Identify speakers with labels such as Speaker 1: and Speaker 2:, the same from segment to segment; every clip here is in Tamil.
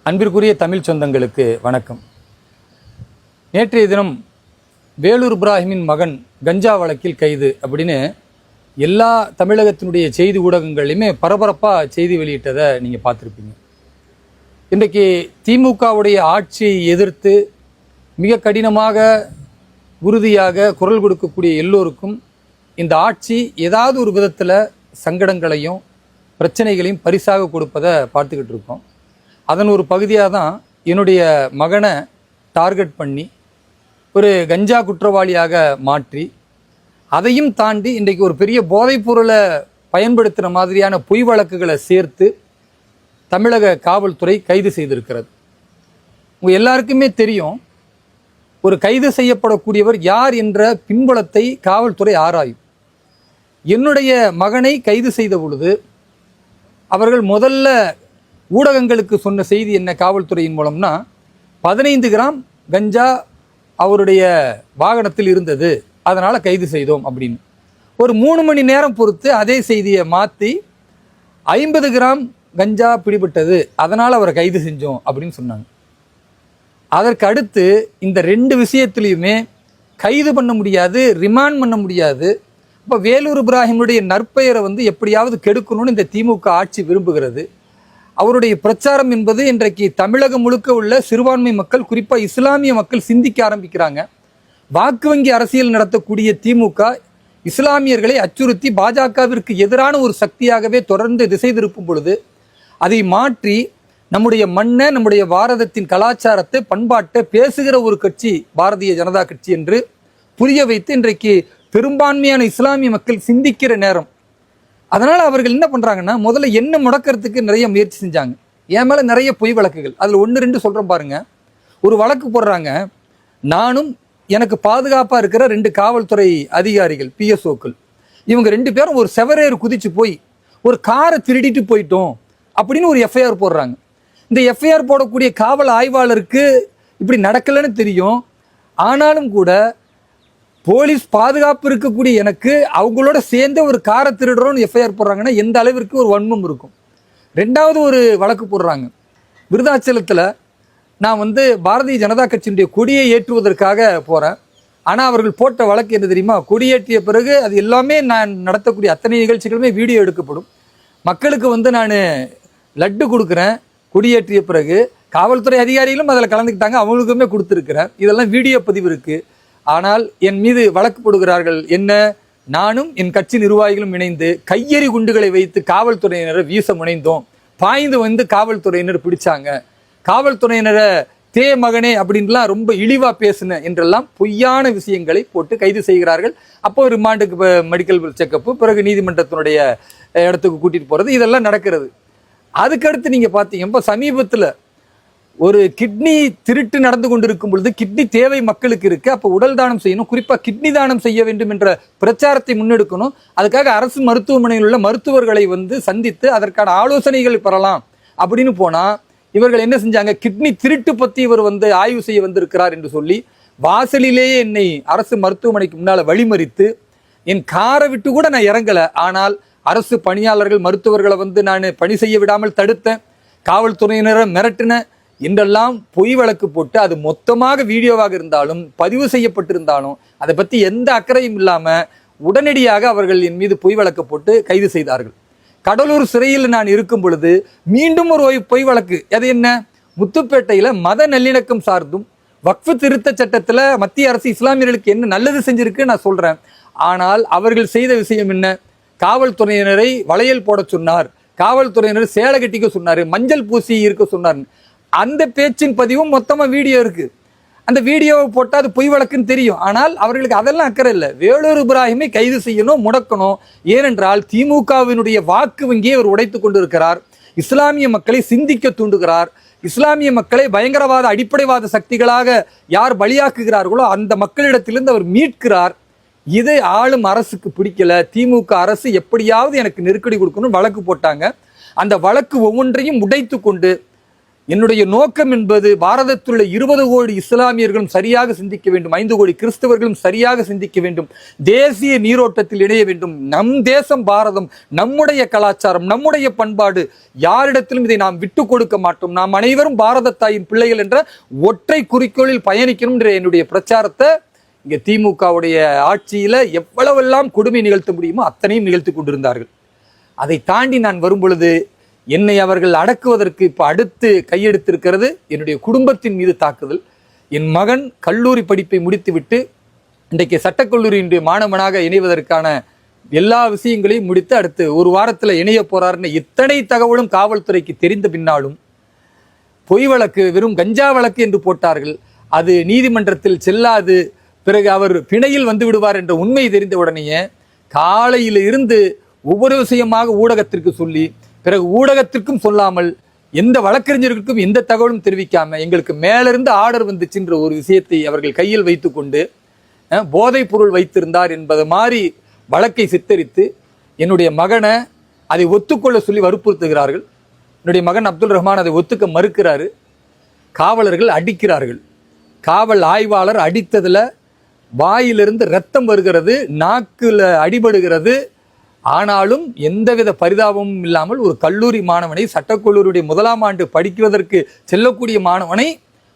Speaker 1: அன்பிற்குரிய தமிழ் சொந்தங்களுக்கு வணக்கம். நேற்றைய தினம் வேலூர் இப்ராஹிமின் மகன் கஞ்சா வழக்கில் கைது அப்படின்னு எல்லா தமிழகத்தினுடைய செய்தி ஊடகங்கள்லையுமே பரபரப்பாக செய்தி வெளியிட்டதை நீங்கள் பார்த்துருப்பீங்க. இன்றைக்கு திமுகவுடைய ஆட்சியை எதிர்த்து மிக கடினமாக உறுதியாக குரல் கொடுக்கக்கூடிய எல்லோருக்கும் இந்த ஆட்சி ஏதாவது ஒரு விதத்தில் சங்கடங்களையும் பிரச்சனைகளையும் பரிசாக கொடுப்பதை பார்த்துக்கிட்டு இருக்கோம். அதன் ஒரு பகுதியாக தான் என்னுடைய மகனை டார்கெட் பண்ணி ஒரு கஞ்சா குற்றவாளியாக மாற்றி அதையும் தாண்டி இன்றைக்கு ஒரு பெரிய போதைப் பொருளை பயன்படுத்துகிற மாதிரியான பொய் வழக்குகளை சேர்த்து தமிழக காவல்துறை கைது செய்திருக்கிறது. உங்கள் எல்லாருக்குமே தெரியும், ஒரு கைது செய்யப்படக்கூடியவர் யார் என்ற பின்புலத்தை காவல்துறை ஆராயும். என்னுடைய மகனை கைது செய்த பொழுது அவர்கள் முதல்ல ஊடகங்களுக்கு சொன்ன செய்தி என்ன காவல்துறையின் மூலம்னா, 15 கிராம் கஞ்சா அவருடைய வாகனத்தில் இருந்தது, அதனால் கைது செய்தோம் அப்படின்னு. ஒரு 3 மணி நேரம் பொறுத்து அதே செய்தியை மாற்றி 50 கிராம் கஞ்சா பிடிபட்டது, அதனால் அவரை கைது செஞ்சோம் அப்படின்னு சொன்னாங்க. அதற்கு அடுத்து இந்த 2 விஷயத்துலையுமே கைது பண்ண முடியாது, ரிமாண்ட் பண்ண முடியாது. இப்போ வேலூர் இப்ராஹிமுடைய நற்பெயரை எப்படியாவது கெடுக்கணும்னு இந்த திமுக ஆட்சி விரும்புகிறது. அவருடைய பிரச்சாரம் என்பது இன்றைக்கு தமிழகம் முழுக்க உள்ள சிறுபான்மை மக்கள், குறிப்பாக இஸ்லாமிய மக்கள் சிந்திக்க ஆரம்பிக்கிறாங்க. வாக்கு வங்கி அரசியல் நடத்தக்கூடிய திமுக இஸ்லாமியர்களை அச்சுறுத்தி பாஜகவிற்கு எதிரான ஒரு சக்தியாகவே தொடர்ந்து திசை திருப்பும் பொழுது அதை மாற்றி நம்முடைய மண்ணை, நம்முடைய பாரதத்தின் கலாச்சாரத்தை, பண்பாட்டை பேசுகிற ஒரு கட்சி பாரதிய ஜனதா கட்சி என்று புரிய வைத்து இன்றைக்கு பெரும்பான்மையான இஸ்லாமிய மக்கள் சிந்திக்கிற நேரம். அதனால் அவர்கள் என்ன பண்ணுறாங்கன்னா, முதல்ல என்ன முடக்கிறதுக்கு நிறைய முயற்சி செஞ்சாங்க. என் மேலே நிறைய பொய் வழக்குகள், அதில் 1-2 சொல்கிறேன் பாருங்க. ஒரு வழக்கு போடுறாங்க, நானும் எனக்கு பாதுகாப்பாக இருக்கிற 2 காவல்துறை அதிகாரிகள், பிஎஸ்ஓக்கள், இவங்க 2 பேரும் ஒரு செவரேறு குதிச்சு போய் ஒரு காரை திருடிட்டு போயிட்டோம் அப்படின்னு ஒரு எஃப்ஐஆர் போடுறாங்க. இந்த எஃப்ஐஆர் போடக்கூடிய காவல் ஆய்வாளருக்கு இப்படி நடக்கலைன்னு தெரியும். ஆனாலும் கூட போலீஸ் பாதுகாப்பு இருக்கக்கூடிய எனக்கு அவங்களோட சேர்ந்து ஒரு காரை திருடுறோன்னு எஃப்ஐஆர் போடுறாங்கன்னா எந்த அளவிற்கு ஒரு வன்மம் இருக்கும். 2வது ஒரு வழக்கு போடுறாங்க. விருதாச்சலத்தில் நான் பாரதிய ஜனதா கட்சியினுடைய கொடியை ஏற்றுவதற்காக போகிறேன். ஆனால் அவர்கள் போட்ட வழக்கு என்ன தெரியுமா? கொடியேற்றிய பிறகு அது எல்லாமே நான் நடத்தக்கூடிய அத்தனை நிகழ்ச்சிகளுமே வீடியோ எடுக்கப்படும். மக்களுக்கு நான் லட்டு கொடுக்குறேன். கொடியேற்றிய பிறகு காவல்துறை அதிகாரிகளும் அதில் கலந்துக்கிட்டாங்க, அவங்களுக்குமே கொடுத்துருக்கிறேன். இதெல்லாம் வீடியோ பதிவு இருக்குது. ஆனால் என் மீது வழக்கு போடுகிறார்கள். என்ன? நானும் என் கட்சி நிர்வாகிகளும் இணைந்து கையெறி குண்டுகளை வைத்து காவல்துறையினரை வீச முனைந்தோம். பாய்ந்து காவல்துறையினர் பிடிச்சாங்க. காவல்துறையினரை தே மகனே அப்படின்லாம் ரொம்ப இழிவா பேசின என்றெல்லாம் பொய்யான விஷயங்களை போட்டு கைது செய்கிறார்கள். அப்போ ரிமாண்டுக்கு மெடிக்கல் செக்கப்பு, பிறகு நீதிமன்றத்தினுடைய இடத்துக்கு கூட்டிட்டு போறது, இதெல்லாம் நடக்கிறது. அதுக்கடுத்து நீங்க பார்த்தீங்க, இப்போ சமீபத்தில் ஒரு கிட்னி திருட்டு நடந்து கொண்டிருக்கும் பொழுது கிட்னி தேவை மக்களுக்கு இருக்கு, அப்போ உடல் தானம் செய்யணும், குறிப்பாக கிட்னி தானம் செய்ய வேண்டும் என்ற பிரச்சாரத்தை முன்னெடுக்கணும். அதுக்காக அரசு மருத்துவமனையில் உள்ள மருத்துவர்களை சந்தித்து அதற்கான ஆலோசனைகள் பெறலாம் அப்படின்னு போனா இவர்கள் என்ன செஞ்சாங்க? கிட்னி திருட்டு பத்தி இவர் ஆய்வு செய்ய வந்திருக்கிறார் என்று சொல்லி வாசலிலேயே என்னை அரசு மருத்துவமனைக்கு முன்னால வழிமறித்து என் காரை விட்டு கூட நான் இறங்கல. ஆனால் அரசு பணியாளர்கள், மருத்துவர்களை நான் பணி செய்ய விடாமல் தடுத்தேன், காவல்துறையினரை மிரட்டின என்றெல்லாம் பொய் வழக்கு போட்டு அது மொத்தமாக வீடியோவாக இருந்தாலும் பதிவு செய்யப்பட்டிருந்தாலும் அதை பற்றி எந்த அக்கறையும் இல்லாமல் உடனடியாக அவர்கள் என் மீது பொய் வழக்கு போட்டு கைது செய்தார்கள். கடலூர் சிறையில் நான் இருக்கும் பொழுது மீண்டும் ஒரு பொய் வழக்கு. அது என்ன? முத்துப்பேட்டையில் மத நல்லிணக்கம் சார்ந்தும் வக்ஃபு திருத்த சட்டத்தில் மத்திய அரசு இஸ்லாமியர்களுக்கு என்ன நல்லது செஞ்சிருக்கு நான் சொல்கிறேன். ஆனால் அவர்கள் செய்த விஷயம் என்ன? காவல்துறையினரை வளையல் போட சொன்னார், காவல்துறையினர் சேலை கட்டிக்க சொன்னார், மஞ்சள் பூசி இருக்க சொன்னார். அந்த பேச்சின் பதிவும் மொத்தமாக வீடியோ இருக்கு. அந்த வீடியோவை போட்டால் அது பொய் வழக்குன்னு தெரியும். ஆனால் அவர்களுக்கு அதெல்லாம் அக்கறை இல்லை. வேலூர் இப்ராஹிமை கைது செய்யணும், முடக்கணும். ஏனென்றால் திமுகவினுடைய வாக்கு வங்கியை அவர் உடைத்து கொண்டிருக்கிறார். இஸ்லாமிய மக்களை சிந்திக்க தூண்டுகிறார். இஸ்லாமிய மக்களை பயங்கரவாத அடிப்படைவாத சக்திகளாக யார் பலியாக்குகிறார்களோ அந்த மக்களிடத்திலிருந்து அவர் மீட்கிறார். இது ஆளும் அரசுக்கு பிடிக்கல. திமுக அரசு எப்படியாவது எனக்கு நெருக்கடி கொடுக்கணும் வழக்கு போட்டாங்க. அந்த வழக்கு ஒவ்வொன்றையும் உடைத்து கொண்டு என்னுடைய நோக்கம் என்பது பாரதத்தில் உள்ள 20 கோடி இஸ்லாமியர்களும் சரியாக சிந்திக்க வேண்டும், 5 கோடி கிறிஸ்தவர்களும் சரியாக சிந்திக்க வேண்டும், தேசிய நீரோட்டத்தில் இணைய வேண்டும். நம் தேசம் பாரதம், நம்முடைய கலாச்சாரம், நம்முடைய பண்பாடு, யாரிடத்திலும் இதை நாம் விட்டு கொடுக்க மாட்டோம். நாம் அனைவரும் பாரத தாயின் பிள்ளைகள் என்ற ஒற்றை குறிக்கோளில் பயணிக்கணும் என்ற என்னுடைய பிரச்சாரத்தை இங்க திமுகவுடைய ஆட்சியில எவ்வளவெல்லாம் கொடுமை நிகழ்த்த முடியுமோ அத்தனையும் நிகழ்த்தி கொண்டிருந்தார்கள். அதை தாண்டி நான் வரும் பொழுது என்னை அவர்கள் அடக்குவதற்கு இப்ப அடுத்து கையெடுத்திருக்கிறது என்னுடைய குடும்பத்தின் மீது தாக்குதல். என் மகன் கல்லூரி படிப்பை முடித்துவிட்டு இன்றைக்கு சட்டக்கல்லூரியினுடைய மாணவனாக இணைவதற்கான எல்லா விஷயங்களையும் முடித்து அடுத்து ஒரு வாரத்தில் இணைய போறாருன்னு இத்தனை தகவலும் காவல்துறைக்கு தெரிந்த பின்னாலும் பொய் வழக்கு, வெறும் கஞ்சா வழக்கு என்று போட்டார்கள். அது நீதிமன்றத்தில் செல்லாது, பிறகு அவர் பிணையில் வந்து விடுவார் என்ற உண்மை தெரிந்த உடனேயே காலையில் இருந்து ஒவ்வொரு விஷயமாக ஊடகத்திற்கு சொல்லி, பிறகு ஊடகத்திற்கும் சொல்லாமல், எந்த வழக்கறிஞர்களுக்கும் எந்த தகவலும் தெரிவிக்காம எங்களுக்கு மேலிருந்து ஆர்டர் வந்துச்சுன்ற ஒரு விஷயத்தை அவர்கள் கையில் வைத்துக்கொண்டு போதைப் பொருள் வைத்திருந்தார் என்பது மாதிரி வழக்கை சித்தரித்து என்னுடைய மகனை அதை ஒத்துக்கொள்ள சொல்லி வற்புறுத்துகிறார்கள். என்னுடைய மகன் அப்துல் ரஹ்மான் அதை ஒத்துக்க மறுக்கிறாரு. காவலர்கள் அடிக்கிறார்கள். காவல் ஆய்வாளர் அடித்ததுல வாயிலிருந்து ரத்தம் வருகிறது, நாக்குல அடிபடுகிறது. ஆனாலும் எந்தவித பரிதாபமும் இல்லாமல் ஒரு கல்லூரி மாணவனை, சட்டக்கல்லூரியுடைய 1ஆம் ஆண்டு படிக்குவதற்கு செல்லக்கூடிய மாணவனை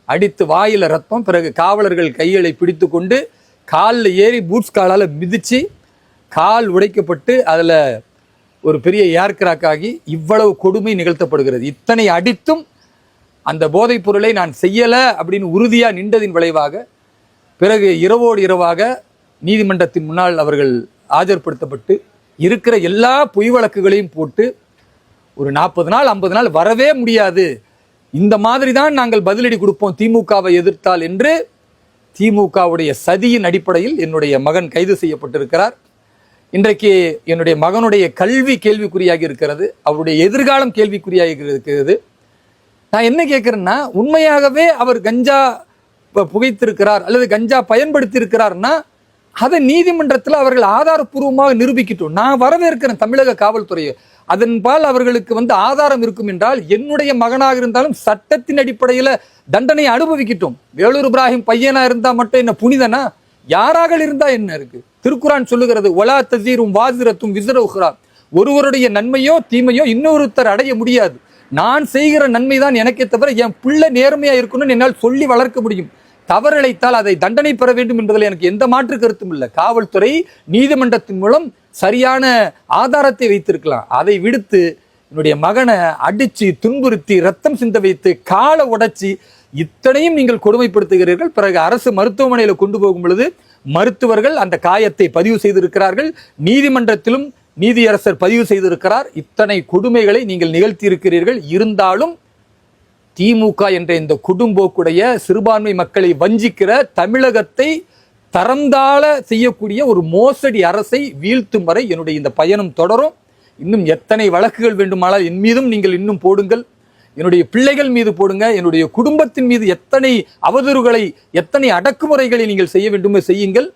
Speaker 1: அடித்து வாயில ரத்தம், பிறகு காவலர்கள் கைகளை பிடித்து கொண்டு காலில் ஏறி பூட்ஸ் காலால் மிதிச்சு கால் உடைக்கப்பட்டு அதில் ஒரு பெரிய ஏர் கிராக் ஆகி இவ்வளவு கொடுமை நிகழ்த்தப்படுகிறது. இத்தனை அடித்தும் அந்த போதைப் பொருளை நான் செய்யலை அப்படின்னு உறுதியாக நின்றதின் விளைவாக பிறகு இரவோடு இரவாக நீதிமன்றத்தின் முன்னால் அவர்கள் ஆஜர்படுத்தப்பட்டு இருக்கிற எல்லா பொய் வழக்குகளையும் போட்டு ஒரு 40 நாள் 50 நாள் வரவே முடியாது, இந்த மாதிரி தான் நாங்கள் பதிலடி கொடுப்போம் திமுகவை எதிர்த்தால் என்று திமுகவுடைய சதியின் அடிப்படையில் என்னுடைய மகன் கைது செய்யப்பட்டிருக்கிறார். இன்றைக்கு என்னுடைய மகனுடைய கல்வி கேள்விக்குறியாகி இருக்கிறது, அவருடைய எதிர்காலம் கேள்விக்குறியாகி இருக்கிறது. நான் என்ன கேட்கிறேன்னா, உண்மையாகவே அவர் கஞ்சா புகைத்திருக்கிறார் அல்லது கஞ்சா பயன்படுத்தி இருக்கிறார்னா அதை நீதிமன்றத்தில் அவர்கள் ஆதாரப்பூர்வமாக நிரூபிக்கட்டும். நான் வரவேற்கிறேன் தமிழக காவல்துறையை. அதன்பால் அவர்களுக்கு ஆதாரம் இருக்கும் என்றால் என்னுடைய மகனாக இருந்தாலும் சட்டத்தின் அடிப்படையில் தண்டனை அனுபவிக்கட்டும். வேலூர் இப்ராஹிம் பையனா இருந்தா மட்டும் என்ன புனிதனா? யாராக இருந்தா என்ன இருக்கு? திருக்குரான் சொல்லுகிறது, ஒலா தசீரும் வாசிரத்தும் விசர உஹ்ரா, ஒருவருடைய நன்மையோ தீமையோ இன்னொருத்தர் அடைய முடியாது. நான் செய்கிற நன்மை தான் எனக்கே தவிர என் பிள்ளை நேர்மையா இருக்கணும்னு என்னால் சொல்லி வளர்க்க முடியும். தவறிழைத்தால் அதை தண்டனை பெற வேண்டும் என்பதில் எனக்கு எந்த மாற்று கருத்தும் இல்லை. காவல்துறை நீதிமன்றத்தின் மூலம் சரியான ஆதாரத்தை வைத்திருக்கலாம். அதை விடுத்து என்னுடைய மகனை அடிச்சு துன்புறுத்தி ரத்தம் சிந்த வைத்து காலை உடைச்சி இத்தனையும் நீங்கள் கொடுமைப்படுத்துகிறீர்கள். பிறகு அரசு மருத்துவமனையில் கொண்டு போகும் பொழுது மருத்துவர்கள் அந்த காயத்தை பதிவு செய்திருக்கிறார்கள், நீதிமன்றத்திலும் நீதியரசர் பதிவு செய்திருக்கிறார். இத்தனை கொடுமைகளை நீங்கள் நிகழ்த்தி இருக்கிறீர்கள். இருந்தாலும் திமுக என்ற இந்த குடும்போக்குடைய சிறுபான்மை மக்களை வஞ்சிக்கிற, தமிழகத்தை தரந்தாழ செய்யக்கூடிய ஒரு மோசடி அரசை வீழ்த்தும் வரை என்னுடைய இந்த பயணம் தொடரும். இன்னும் எத்தனை வழக்குகள் வேண்டுமானால் என் மீதும் நீங்கள் இன்னும் போடுங்கள், என்னுடைய பிள்ளைகள் மீது போடுங்க, என்னுடைய குடும்பத்தின் மீது எத்தனை அவதூறுகளை, எத்தனை அடக்குமுறைகளை நீங்கள் செய்ய வேண்டுமோ செய்யுங்கள்.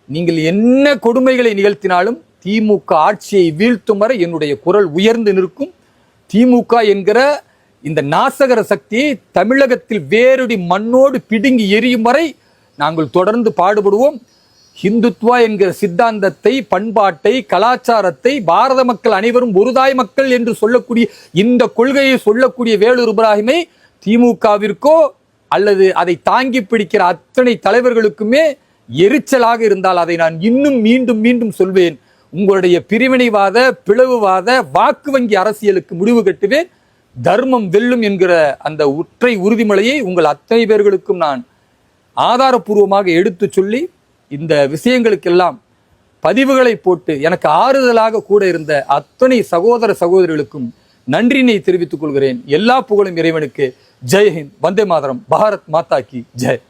Speaker 1: நீங்கள் என்ன கொடுமைகளை நிகழ்த்தினாலும் திமுக ஆட்சியை வீழ்த்தும் வரை என்னுடைய குரல் உயர்ந்து நிற்கும். திமுக என்கிற இந்த நாசகர சக்தியை தமிழகத்தில் வேரடி மண்ணோடு பிடுங்கி எரியும் வரை நாங்கள் தொடர்ந்து பாடுபடுவோம். ஹிந்துத்வா என்கிற சித்தாந்தத்தை, பண்பாட்டை, கலாச்சாரத்தை, பாரத மக்கள் அனைவரும் ஒருதாய் மக்கள் என்று சொல்லக்கூடிய இந்த கொள்கையை சொல்லக்கூடிய வேலூர் இப்ராஹிமை திமுகவிற்கோ அல்லது அதை தாங்கி பிடிக்கிற அத்தனை தலைவர்களுக்குமே எரிச்சலாக இருந்தால் அதை நான் இன்னும் மீண்டும் மீண்டும் சொல்வேன். உங்களுடைய பிரிவினைவாத, பிளவுவாத, வாக்கு வங்கி அரசியலுக்கு முடிவு கட்டுவேன். தர்மம் வெல்லும் என்கிற அந்த ஒற்றை உறுதிமொழியை உங்கள் அத்தனை பேர்களுக்கும் நான் ஆதாரப்பூர்வமாக எடுத்து சொல்லி இந்த விஷயங்களுக்கெல்லாம் பதிவுகளை போட்டு எனக்கு ஆறுதலாக கூட இருந்த அத்தனை சகோதர சகோதரிகளுக்கும் நன்றினை தெரிவித்துக் கொள்கிறேன். எல்லா புகழும் இறைவனுக்கு. ஜெய் ஹிந்த், வந்தே மாதரம், பாரத் மாதா கி ஜெய்.